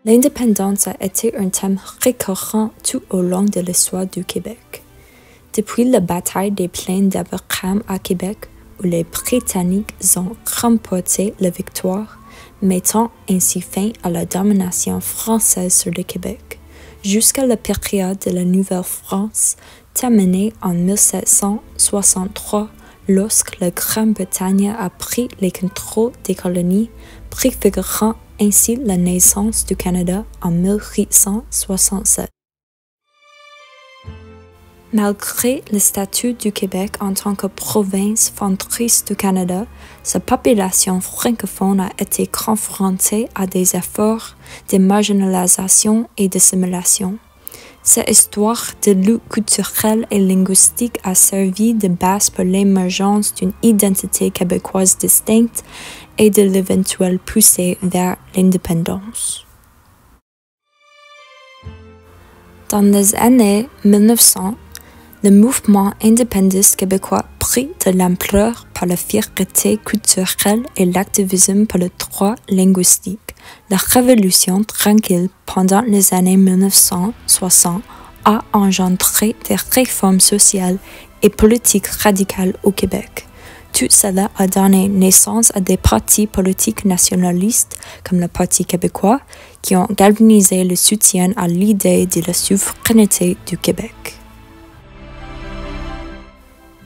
L'indépendance a été un thème récurrent tout au long de l'histoire du Québec. Depuis la bataille des plaines d'Abraham à Québec, où les Britanniques ont remporté la victoire, mettant ainsi fin à la domination française sur le Québec, jusqu'à la période de la Nouvelle-France, terminée en 1763, lorsque la Grande-Bretagne a pris les contrôles des colonies, préfigurant ainsi la naissance du Canada en 1867. Malgré le statut du Québec en tant que province fondatrice du Canada, sa population francophone a été confrontée à des efforts de marginalisation et d'assimilation. Cette histoire de lutte culturelle et linguistique a servi de base pour l'émergence d'une identité québécoise distincte et de l'éventuelle poussée vers l'indépendance. Dans les années 1900, le mouvement indépendantiste québécois prit de l'ampleur par la fierté culturelle et l'activisme pour le droit linguistique. La Révolution tranquille pendant les années 1960 a engendré des réformes sociales et politiques radicales au Québec. Tout cela a donné naissance à des partis politiques nationalistes comme le Parti québécois qui ont galvanisé le soutien à l'idée de la souveraineté du Québec.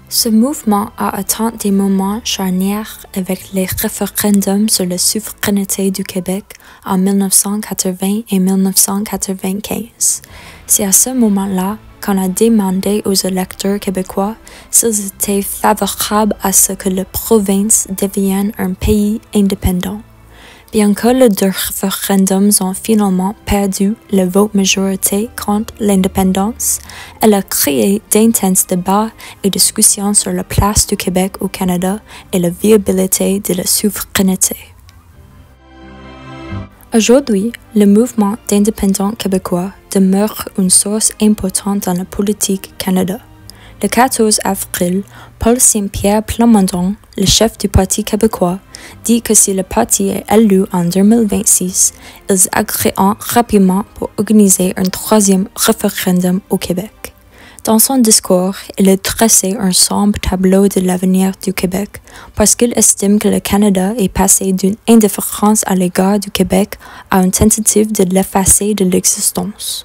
Ce mouvement a atteint des moments charnières avec les référendums sur la souveraineté du Québec en 1980 et 1995. C'est à ce moment-là qu'on a demandé aux électeurs québécois s'ils étaient favorables à ce que la province devienne un pays indépendant. Bien que les deux référendums ont finalement perdu la vote majorité contre l'indépendance, elle a créé d'intenses débats et discussions sur la place du Québec au Canada et la viabilité de la souveraineté. Aujourd'hui, le mouvement d'indépendance québécois demeure une source importante dans la politique Canada. Le 14 avril, Paul Saint-Pierre Plamondon, le chef du Parti québécois, dit que si le parti est élu en 2026, ils agréeront rapidement pour organiser un troisième référendum au Québec. Dans son discours, il a dressé un sombre tableau de l'avenir du Québec parce qu'il estime que le Canada est passé d'une indifférence à l'égard du Québec à une tentative de l'effacer de l'existence.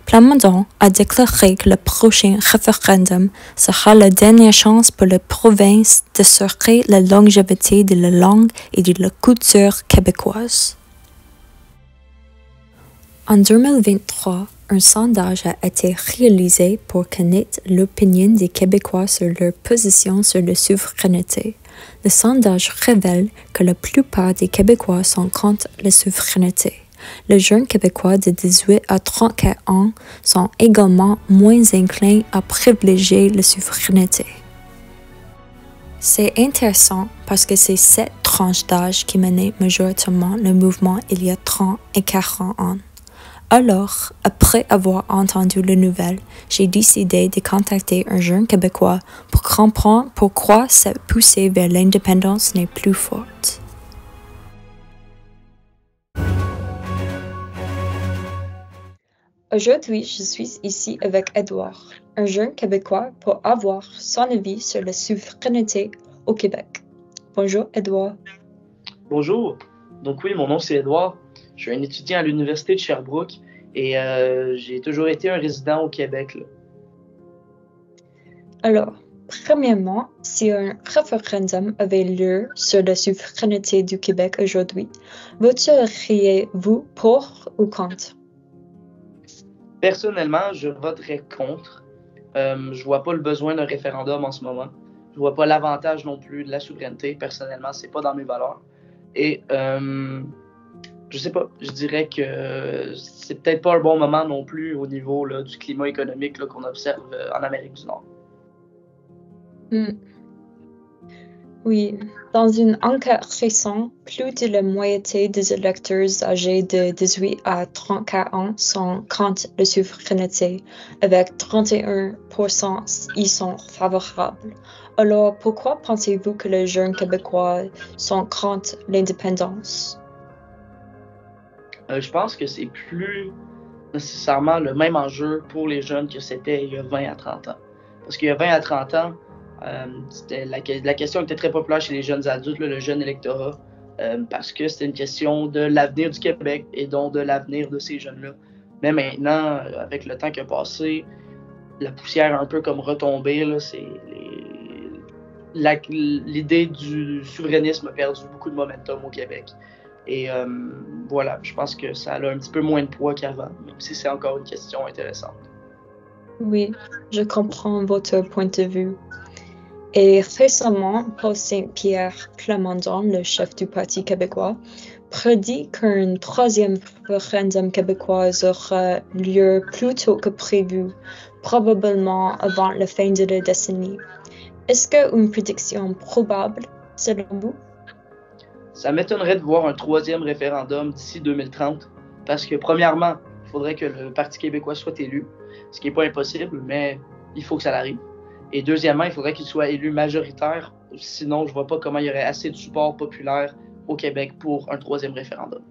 Plamondon a déclaré que le prochain référendum sera la dernière chance pour la province d'assurer la longévité de la langue et de la culture québécoise. En 2023, un sondage a été réalisé pour connaître l'opinion des Québécois sur leur position sur la souveraineté. Le sondage révèle que la plupart des Québécois sont contre la souveraineté. Les jeunes Québécois de 18 à 34 ans sont également moins inclins à privilégier la souveraineté. C'est intéressant parce que c'est cette tranche d'âge qui menait majoritairement le mouvement il y a 30 et 40 ans. Alors, après avoir entendu les nouvelles, j'ai décidé de contacter un jeune Québécois pour comprendre pourquoi cette poussée vers l'indépendance n'est plus forte. Aujourd'hui, je suis ici avec Edouard, un jeune Québécois, pour avoir son avis sur la souveraineté au Québec. Bonjour, Edouard. Bonjour. Donc oui, mon nom c'est Edouard. Je suis un étudiant à l'Université de Sherbrooke et j'ai toujours été un résident au Québec. Là. Alors, premièrement, si un référendum avait lieu sur la souveraineté du Québec aujourd'hui, voteriez-vous pour ou contre? Personnellement, je voterais contre. Je vois pas le besoin d'un référendum en ce moment. Je vois pas l'avantage non plus de la souveraineté. Personnellement, c'est pas dans mes valeurs. Et je sais pas, je dirais que c'est peut-être pas un bon moment non plus au niveau là, du climat économique là, qu'on observe en Amérique du Nord. Oui, dans une enquête récente, plus de la moitié des électeurs âgés de 18 à 34 ans sont contre la souveraineté, avec 31% y sont favorables. Alors, pourquoi pensez-vous que les jeunes Québécois sont contre l'indépendance? Je pense que c'est plus nécessairement le même enjeu pour les jeunes que c'était il y a 20 à 30 ans. Parce qu'il y a 20 à 30 ans, la question était très populaire chez les jeunes adultes, le jeune électorat, parce que c'était une question de l'avenir du Québec et donc de l'avenir de ces jeunes-là. Mais maintenant, avec le temps qui a passé, la poussière a un peu comme retombé. L'idée du souverainisme a perdu beaucoup de momentum au Québec. Et voilà, je pense que ça a un petit peu moins de poids qu'avant, même si c'est encore une question intéressante. Oui, je comprends votre point de vue. Et récemment, Paul Saint-Pierre Plamondon, le chef du Parti québécois, prédit qu'un troisième référendum québécois aura lieu plus tôt que prévu, probablement avant la fin de la décennie. Est-ce qu'une prédiction probable, selon vous? Ça m'étonnerait de voir un troisième référendum d'ici 2030, parce que premièrement, il faudrait que le Parti québécois soit élu, ce qui n'est pas impossible, mais il faut que ça arrive. Et deuxièmement, il faudrait qu'il soit élu majoritaire, sinon je ne vois pas comment il y aurait assez de support populaire au Québec pour un troisième référendum.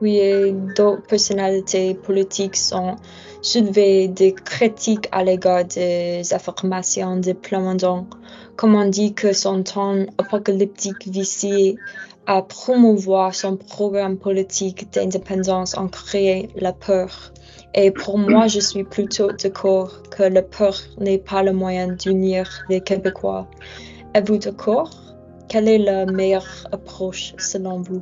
Oui, et d'autres personnalités politiques ont soulevé des critiques à l'égard des affirmations de Plamondon, comme on dit que son ton apocalyptique visait à promouvoir son programme politique d'indépendance en créant la peur. Et pour moi, je suis plutôt d'accord que la peur n'est pas le moyen d'unir les Québécois. Êtes-vous d'accord? Quelle est la meilleure approche selon vous?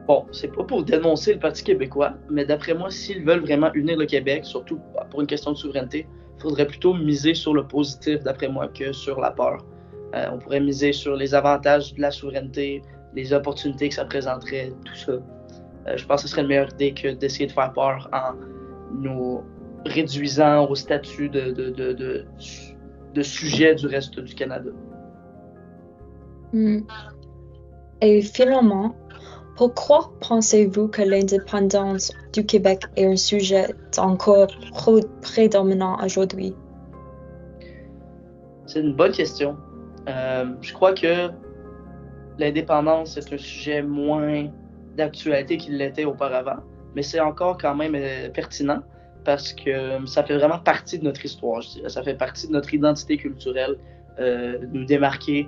Bon, c'est pas pour dénoncer le Parti québécois, mais d'après moi, s'ils veulent vraiment unir le Québec, surtout pour une question de souveraineté, il faudrait plutôt miser sur le positif, d'après moi, que sur la peur. On pourrait miser sur les avantages de la souveraineté, les opportunités que ça présenterait, tout ça. Je pense que ce serait une meilleure idée que d'essayer de faire peur en nous réduisant au statut de sujet du reste du Canada. Et finalement, pourquoi pensez-vous que l'indépendance du Québec est un sujet encore prédominant aujourd'hui? C'est une bonne question. Je crois que l'indépendance est un sujet moins d'actualité qu'il l'était auparavant, mais c'est encore quand même pertinent parce que ça fait vraiment partie de notre histoire, je dirais. Ça fait partie de notre identité culturelle, nous démarquer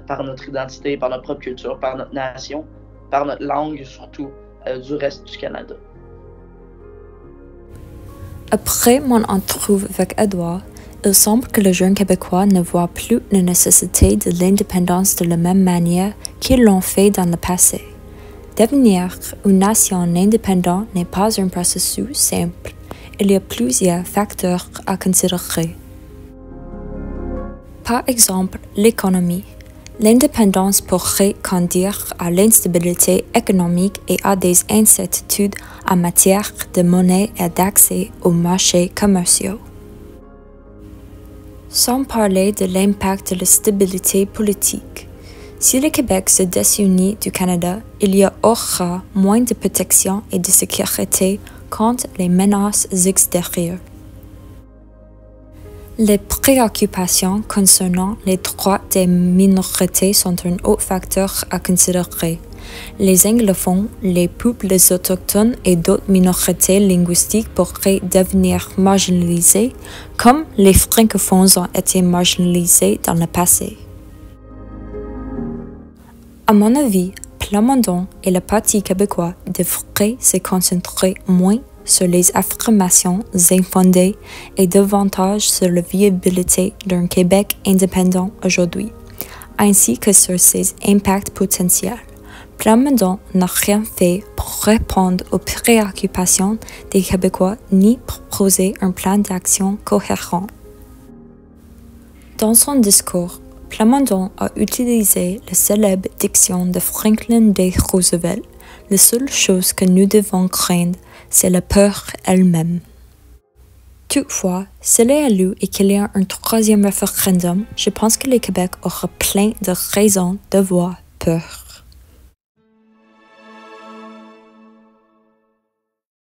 par notre identité, par notre propre culture, par notre nation, par notre langue surtout, du reste du Canada. Après mon entrevue avec Edouard, il semble que le jeune Québécois ne voit plus la nécessité de l'indépendance de la même manière qu'ils l'ont fait dans le passé. Devenir une nation indépendante n'est pas un processus simple. Il y a plusieurs facteurs à considérer. Par exemple, l'économie. L'indépendance pourrait conduire à l'instabilité économique et à des incertitudes en matière de monnaie et d'accès aux marchés commerciaux. Sans parler de l'impact de la stabilité politique. Si le Québec se désunit du Canada, il y aura moins de protection et de sécurité contre les menaces extérieures. Les préoccupations concernant les droits des minorités sont un autre facteur à considérer. Les anglophones, les peuples autochtones et d'autres minorités linguistiques pourraient devenir marginalisés, comme les francophones ont été marginalisés dans le passé. À mon avis, Plamondon et le Parti québécois devraient se concentrer moins sur les affirmations infondées et davantage sur la viabilité d'un Québec indépendant aujourd'hui, ainsi que sur ses impacts potentiels. Plamondon n'a rien fait pour répondre aux préoccupations des Québécois ni proposer un plan d'action cohérent. Dans son discours, Plamondon a utilisé la célèbre diction de Franklin D. Roosevelt. La seule chose que nous devons craindre, c'est la peur elle-même. Toutefois, s'il est élu et qu'il y a un troisième référendum, je pense que le Québec aura plein de raisons d'avoir peur.